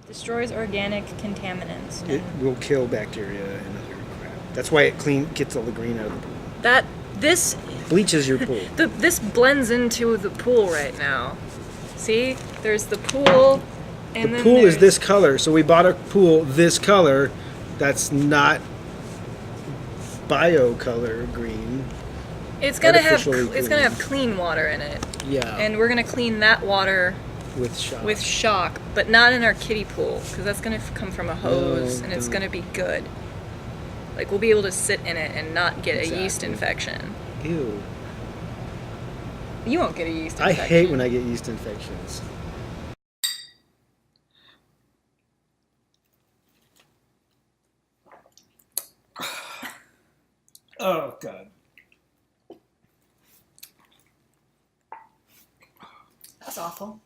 Destroys organic contaminants. It will kill bacteria and other crap. That's why it gets all the green out of the pool. This Bleaches your pool. this blends into the pool right now. See? There's the pool, and The then pool is this color, so we bought a pool this color. That's not bio color green. It's gonna artificially have clean water in it. Yeah. And we're gonna clean that water with shock, but not in our kiddie pool, because that's gonna come from a hose, and it's don't. gonna be good. Like, we'll be able to sit in it and not get a yeast Exactly. infection. Ew. You won't get a yeast I infection. hate when I get yeast infections. Oh, God. That's awful.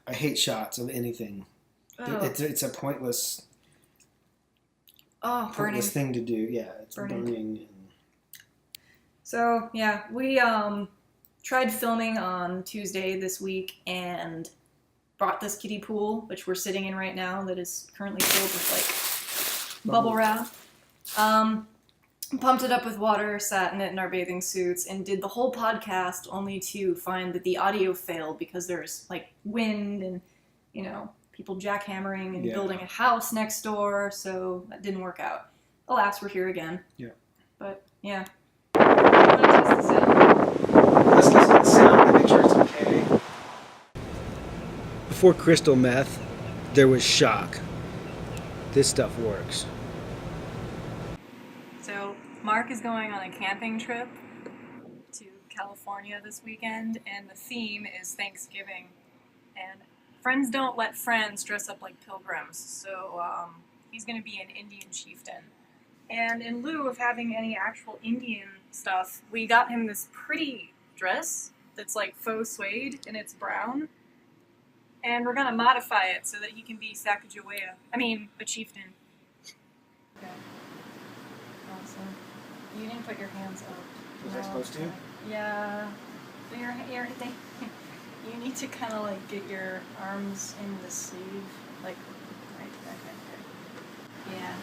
I hate shots of anything. Oh. It's a pointless Burning. thing to do. Yeah, it's Burning. burning. So, yeah, we tried filming on Tuesday this week and brought this kiddie pool, which we're sitting in right now, that is currently filled with, like, bubble wrap. Pumped it up with water, sat in it in our bathing suits, and did the whole podcast only to find that the audio failed because there's, like, wind and, you know, people jackhammering and building a house next door, so that didn't work out. Alas, we're here again. Yeah. But, yeah. I'm gonna test this out. Let's listen to the sound and make sure it's okay. Before crystal meth, there was shock. This stuff works. So, Mark is going on a camping trip to California this weekend, and the theme is Thanksgiving. And friends don't let friends dress up like pilgrims, so he's going to be an Indian chieftain. And in lieu of having any actual Indian stuff, we got him this pretty dress that's like faux suede, and it's brown. And we're going to modify it so that he can be Sacagawea. I mean, a chieftain. Okay. Awesome. You didn't put your hands up. Was I supposed to? Yeah. So you need to kind of like get your arms in the sleeve, like right there. Yeah.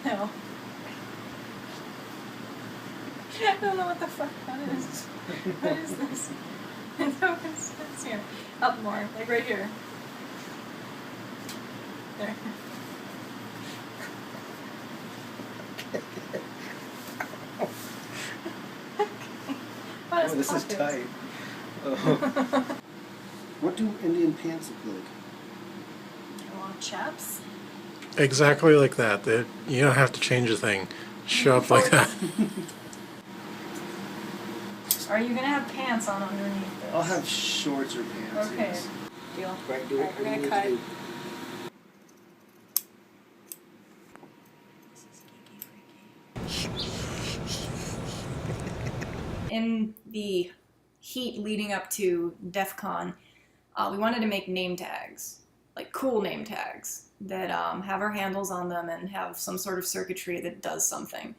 No. I don't know what the fuck that is. What is this? It's here. Up more, like right here. There. Oh, this is tight. Oh. What do Indian pants look like? Long chaps. Exactly like that. You don't have to change a thing. Show up like that. Are you gonna have pants on underneath this? I'll have shorts or pants. Okay. Yes. Deal. Right, do it. We're gonna cut. In the heat leading up to DefCon, we wanted to make name tags, like cool name tags that have our handles on them and have some sort of circuitry that does something,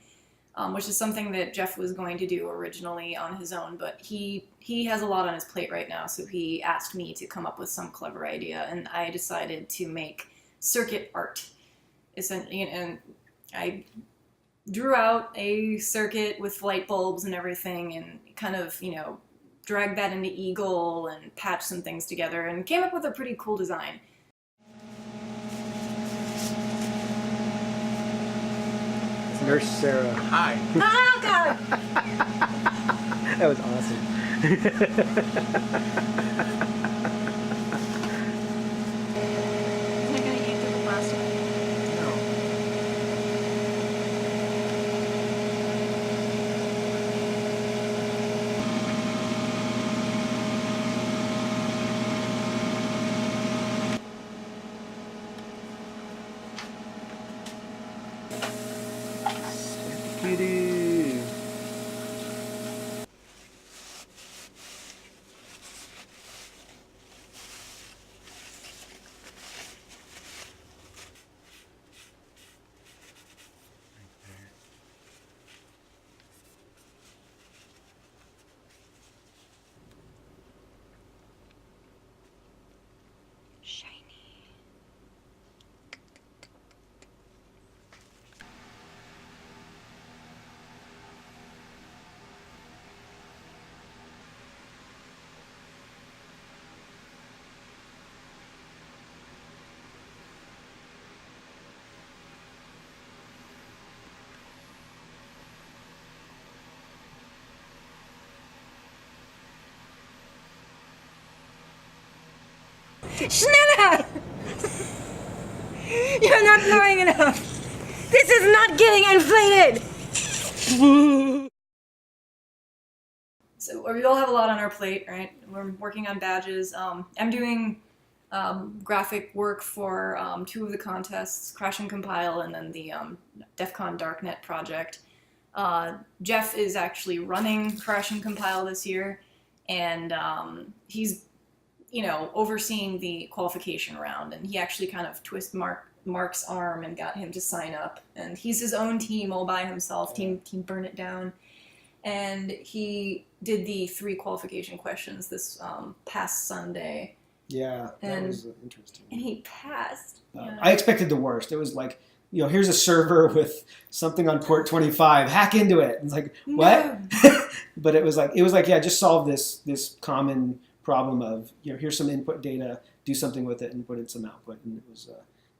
which is something that Jeff was going to do originally on his own, but he has a lot on his plate right now, so he asked me to come up with some clever idea, and I decided to make circuit art. And I drew out a circuit with light bulbs and everything and kind of, you know, dragged that into Eagle and patched some things together and came up with a pretty cool design. Nurse Sarah. Hi. Oh, God! That was awesome. Isn't it going to eat through the plastic? Kitty. Schneller! You're not blowing enough. This is not getting inflated. So we all have a lot on our plate, right? We're working on badges. I'm doing graphic work for 2 of the contests, Crash and Compile, and then the DefCon Darknet project. Jeff is actually running Crash and Compile this year, and he's, overseeing the qualification round, and he actually kind of twisted Mark's arm and got him to sign up. And he's his own team all by himself, team Burn It Down. And he did the 3 qualification questions this past Sunday. Yeah, that was interesting. And he passed. Yeah. I expected the worst. It was like, here's a server with something on port 25. Hack into it. And it's like, what? No. But it was like, yeah, just solve this common problem of, here's some input data, do something with it, and put in some output. And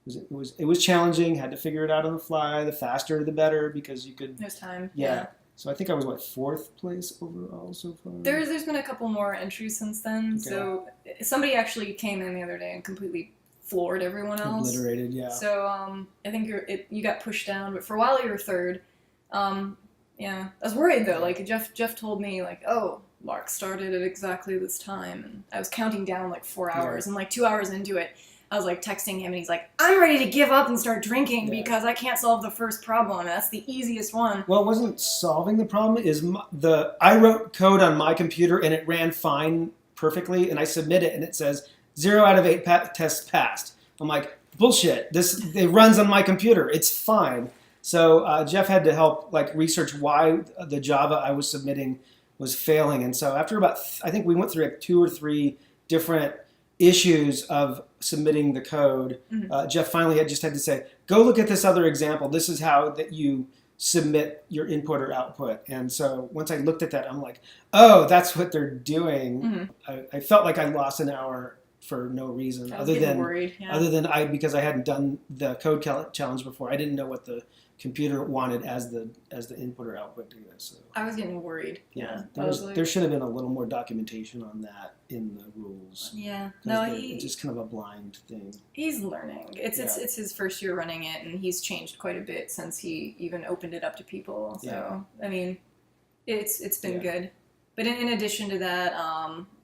it was challenging. Had to figure it out on the fly. The faster, the better, because you could. There's time. Yeah. So I think I was 4th place overall so far. There's been a couple more entries since then. Okay. So somebody actually came in the other day and completely floored everyone else. Obliterated, yeah. So I think you got pushed down, but for a while you were 3rd. Yeah, I was worried though. Like Jeff told me like, oh, Mark started at exactly this time, and I was counting down like 4 hours, and like 2 hours into it, I was like texting him, and he's like, I'm ready to give up and start drinking because I can't solve the first problem, and that's the easiest one. Well, it wasn't solving the problem. I wrote code on my computer, and it ran fine, perfectly, and I submit it, and it says 0 out of 8 tests passed. I'm like, bullshit. It runs on my computer. It's fine. So Jeff had to help research why the Java I was submitting was failing, and so after I think we went through 2 or 3 different issues of submitting the code, Jeff finally had to say, go look at this other example. This is how that you submit your input or output. And so once I looked at that, I'm like, oh, that's what they're doing. I felt like I lost an hour for no reason, other than because I hadn't done the code challenge before. I didn't know what the computer wanted as the input or output data. So I was getting worried. Yeah, there should have been a little more documentation on that in the rules. Yeah, it's just kind of a blind thing. He's learning. It's his first year running it, and he's changed quite a bit since he even opened it up to people. So I mean, it's been good. But in addition to that,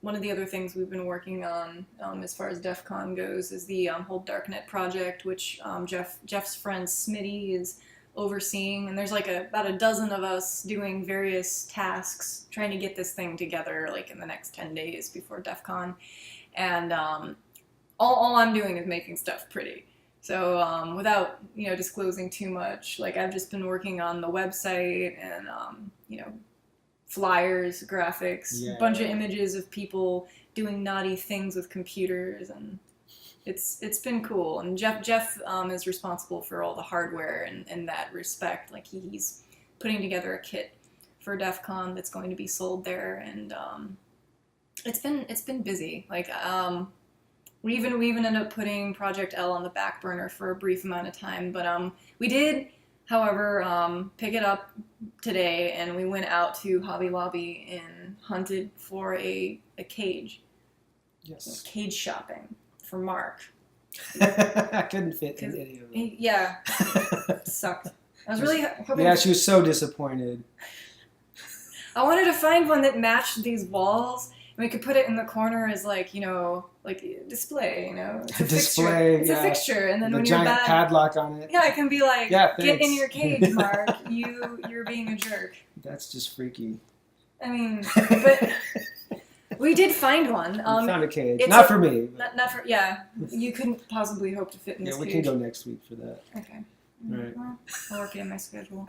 one of the other things we've been working on as far as DefCon goes is the whole Darknet project, which Jeff's friend Smitty is overseeing, and there's about a dozen of us doing various tasks trying to get this thing together in the next 10 days before DefCon. And all I'm doing is making stuff pretty. So without disclosing too much, I've just been working on the website and flyers, graphics, a bunch of images of people doing naughty things with computers, and it's been cool. And Jeff is responsible for all the hardware in that respect. He's putting together a kit for DefCon that's going to be sold there, and it's been busy. We even ended up putting Project L on the back burner for a brief amount of time, but we did, however, pick it up today, and we went out to Hobby Lobby and hunted for a cage. Yes. Cage shopping for Mark. I couldn't fit in any of them. Yeah. It sucked. I was really hoping... Yeah, she was so disappointed. I wanted to find one that matched these walls, and we could put it in the corner as display, It's a display, fixture. It's a fixture, and then the when giant you're bad, padlock on it. Yeah, it can be get in your cage, Mark. You're being a jerk. That's just freaky. I mean, but we did find one. We found a cage. Not for me. Not for, yeah. You couldn't possibly hope to fit in this cage. Yeah, we can go next week for that. Okay. All right. Well, I'll work it in my schedule.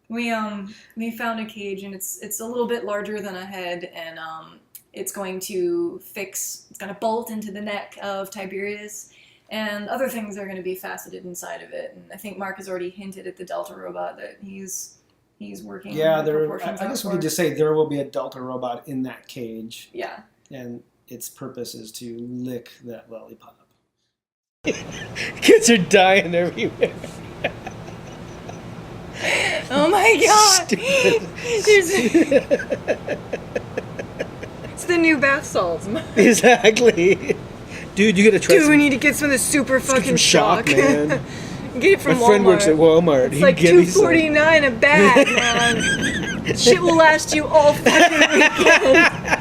We found a cage, and it's a little bit larger than a head, and it's going to bolt into the neck of Tiberius, and other things are going to be faceted inside of it. And I think Mark has already hinted at the Delta robot that he's working. Yeah, I guess we could just say there will be a Delta robot in that cage. Yeah. And its purpose is to lick that lollipop. Kids are dying everywhere. Oh my god! It's the new bath salts. Exactly. Dude, you gotta try Dude, some we need to get some of this super fucking shock. man. Get it from My Walmart. friend works at Walmart. It's like $2.49 a bag, man. Shit will last you all fucking weekend.